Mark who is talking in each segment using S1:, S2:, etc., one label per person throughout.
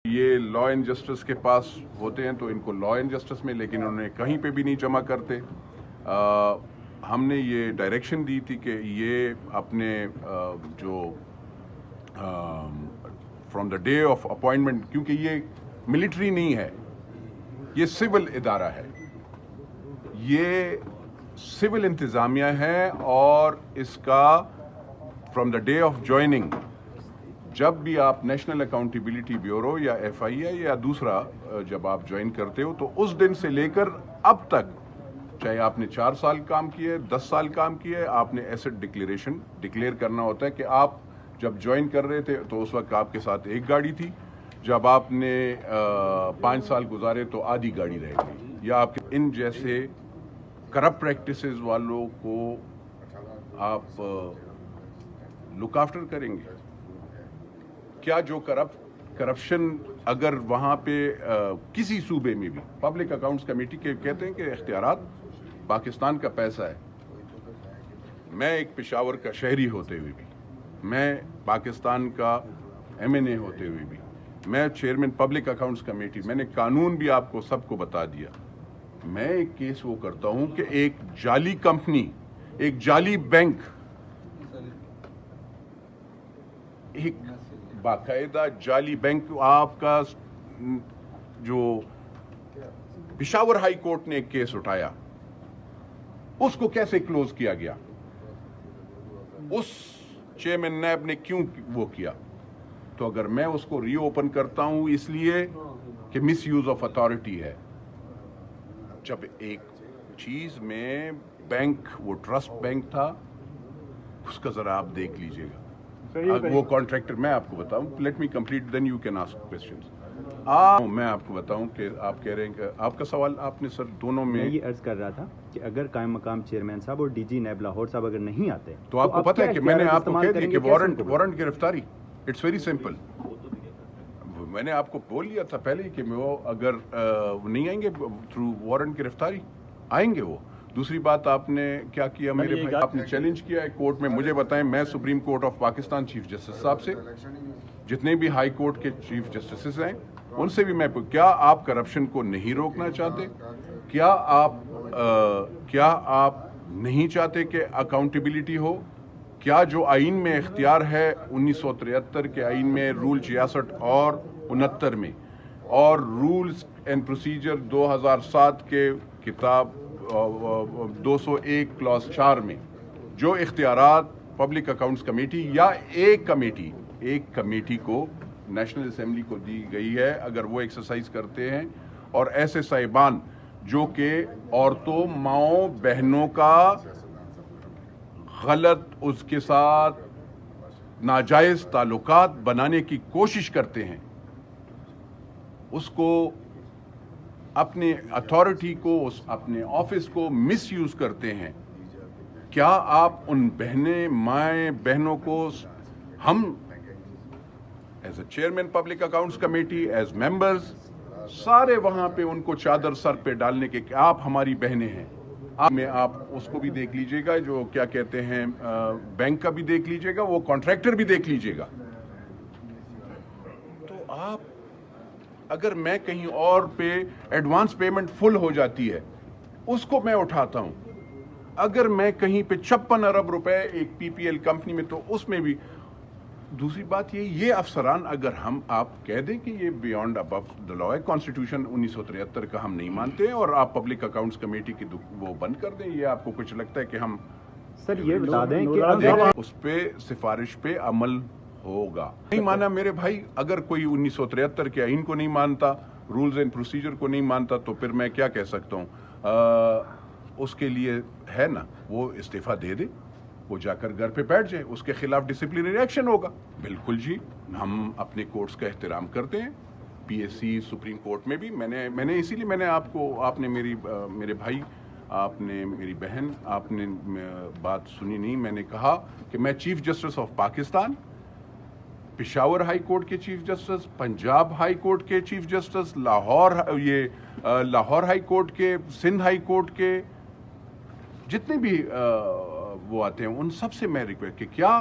S1: یہ law and justice کے پاس ہوتے ہیں تو ان کو لا اینڈ جسٹس میں، لیکن انہوں نے کہیں پہ بھی نہیں جمع کرتے. ہم نے یہ ڈائریکشن دی تھی کہ یہ اپنے جو from the day of appointment, کیونکہ یہ ملٹری نہیں ہے، یہ سول ادارہ ہے، یہ سول انتظامیہ ہے، اور اس کا from the day of joining, جب بھی آپ نیشنل اکاؤنٹیبلٹی بیورو یا ایف آئی اے یا دوسرا جب آپ جوائن کرتے ہو تو اس دن سے لے کر اب تک، چاہے آپ نے 4 سال کام کیے، 10 سال کام کیے، آپ نے ایسٹ ڈکلیریشن ڈکلیئر کرنا ہوتا ہے کہ آپ جب جوائن کر رہے تھے تو اس وقت آپ کے ساتھ ایک گاڑی تھی، جب آپ نے 5 سال گزارے تو آدھی گاڑی رہ گئی. یا آپ ان جیسے کرپٹ پریکٹسز والوں کو آپ لک آفٹر کریں گے کیا؟ جو کرپشن اگر وہاں پہ کسی صوبے میں بھی پبلک اکاؤنٹس کمیٹی کے کہتے ہیں کہ اختیارات پاکستان کا پیسہ ہے. میں ایک پشاور کا شہری ہوتے ہوئے بھی، میں پاکستان کا ایم این اے ہوتے ہوئے بھی، میں چیئرمین پبلک اکاؤنٹس کمیٹی، میں نے قانون بھی آپ کو سب کو بتا دیا. میں ایک کیس وہ کرتا ہوں کہ ایک جعلی کمپنی، ایک جعلی بینک، ایک باقاعدہ جعلی بینک، آپ کا جو پشاور ہائی کورٹ نے ایک کیس اٹھایا، اس کو کیسے کلوز کیا گیا؟ اس چیئرمین نیب نے کیوں وہ کیا؟ تو اگر میں اس کو ری اوپن کرتا ہوں اس لیے کہ مس یوز آف اتھارٹی ہے. جب ایک چیز میں بینک، وہ ٹرسٹ بینک تھا، اس کا ذرا آپ دیکھ لیجئے گا. وہ کانٹریکٹر، میں آپ کو بتاؤں، let me complete then you can ask questions. میں آپ کو بتاؤں کہ آپ کہہ رہے ہیں کہ آپ کا سوال آپ نے سر دونوں میں
S2: یہ عرض کر رہا تھا کہ اگر قائم مقام چیئرمین صاحب اور ڈی جی نیب لاہور صاحب اگر نہیں آتے
S1: تو آپ کو پتہ ہے کہ میں نے آپ کو کہہ دیا کہ وارنٹ گرفتاری، اٹس ویری سمپل. میں نے آپ کو بول دیا تھا پہلے ہی کہ وہ اگر نہیں آئیں گے تھرو وارنٹ گرفتاری، آئیں گے وہ. دوسری بات آپ نے کیا کیا میرے بھائی، آپ نے چیلنج کیا ہے کورٹ میں. مجھے بتائیں، میں supreme court of Pakistan chief justice صاحب سے، جتنے بھی ہائی کورٹ کے چیف جسٹسز ہیں ان سے بھی میں، کیا آپ کرپشن کو نہیں روکنا چاہتے؟ کیا آپ نہیں چاہتے کہ اکاؤنٹیبلٹی ہو؟ کیا جو آئین میں اختیار ہے 1973 کے آئین میں، رول 66 اور 69 میں، اور رولز اینڈ پروسیجر 2007 کے کتاب 201 کلاس 4 میں جو اختیارات پبلک اکاؤنٹس کمیٹی یا ایک کمیٹی کو نیشنل اسمبلی کو دی گئی ہے، اگر وہ ایکسرسائز کرتے ہیں، اور ایسے صاحبان جو کہ عورتوں، ماؤں، بہنوں کا غلط، اس کے ساتھ ناجائز تعلقات بنانے کی کوشش کرتے ہیں، اس کو اپنے اتھارٹی کو، اپنے آفس کو مس یوز کرتے ہیں، کیا آپ ان بہنیں، مائیں، بہنوں کو، ہم as a chairman public accounts committee, as members, سارے وہاں پہ ان کو چادر سر پہ ڈالنے کے کہ آپ ہماری بہنیں ہیں. آپ اس کو بھی دیکھ لیجئے گا، جو کیا کہتے ہیں بینک کا بھی دیکھ لیجئے گا، وہ کانٹریکٹر بھی دیکھ لیجئے گا. تو آپ، اگر میں کہیں اور پہ ایڈوانس پیمنٹ فل ہو جاتی ہے اس کو میں اٹھاتا ہوں، اگر میں کہیں پہ 56 ارب روپے ایک پی پی ایل کمپنی میں، تو اس میں بھی. دوسری بات یہ افسران، اگر آپ کہہ دیں کہ یہ بیانڈ ابو دا لا ہے، کانسٹیٹیوشن 1973 کا ہم نہیں مانتے ہیں، اور آپ پبلک اکاؤنٹس کمیٹی کی وہ بند کر دیں، یہ آپ کو کچھ لگتا ہے کہ ہم
S2: سر یہ بتا دیں کہ
S1: اس پہ سفارش پہ عمل ہوگا؟ نہیں مانا میرے بھائی، اگر کوئی 1973 کے آئین کو نہیں مانتا، رولز اینڈ پروسیجر کو نہیں مانتا، تو پھر میں کیا کہہ سکتا ہوں؟ اس کے لیے ہے نا، وہ استعفیٰ دے دے، وہ جا کر گھر پہ بیٹھ جائے، اس کے خلاف ڈسپلنری ایکشن ہوگا. بالکل جی، ہم اپنے کورٹس کا احترام کرتے ہیں، P S C, Supreme Court میں بھی. میں نے اسی لیے میں نے آپ نے میرے بھائی، آپ نے میری بہن، آپ نے بات سنی نہیں. میں نے کہا کہ میں chief justice of Pakistan, Peshawar high court کے chief justice, Punjab high court کے chief justice, Lahore high court کے، سندھ ہائی کورٹ کے، جتنے بھی وہ آتے ہیں، ان سب سے میں ریکویسٹ کہ کیا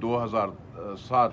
S1: 2007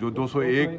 S1: 201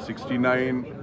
S1: 69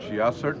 S1: 66,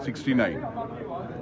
S1: 69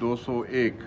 S1: 201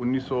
S1: 1900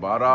S1: 12